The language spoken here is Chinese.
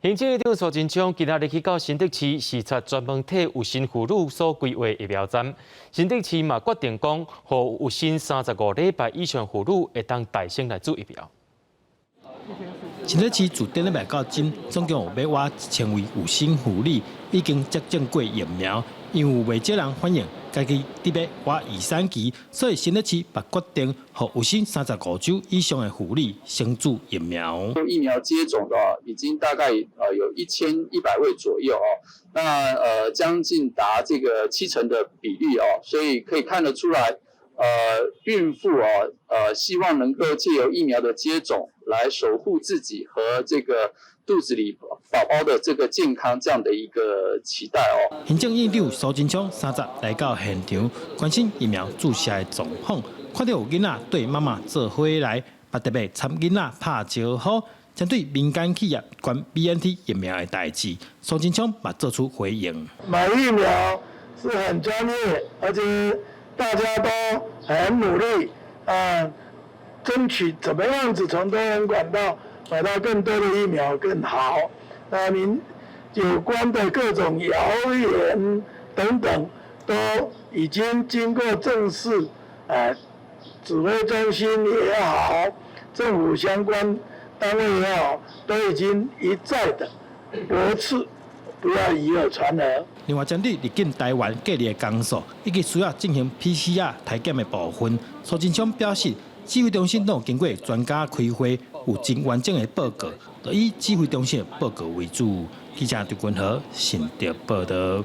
行政院长苏贞昌今日去到新竹市视察专门替有心妇女所规划疫苗站。新竹市嘛决定讲，予有心35礼拜以上妇女会当大省来做疫苗。新竹市自第1礼拜到今，总共有要挖1000位有心妇女已经接种过疫苗，因为有未少人反映家己伫要挖第3期，所以新竹市也决定予有心35周以上的妇女先注疫苗。疫苗接种的已经大概有1100位左右那将近达这个70%的比例所以可以看得出来。孕妇希望能够借由疫苗的接种来守护自己和这个肚子里宝宝的这个健康，这样的一个期待行政院长苏贞昌30来到现场，关心疫苗注射的状况，看到有囡仔对妈妈做伙来，也特别参囡仔拍招呼。针对民间企业关 BNT 疫苗的代志，苏贞昌也做出回应。买疫苗是很专业，而且大家都很努力争取怎么样子从多元管道买到更多的疫苗更好。那您有关的各种谣言等等，都已经经过正式指挥中心也好，政府相关单位也好，都已经一再的驳斥。不要以讹传讹。另外，针对入境台湾隔离的工作以及需要进行 PCR 体检的部分，苏贞昌表示，指挥中心都有经过专家开会，有真完整的报告，就以指挥中心的报告为主。记者杜君和新竹报道。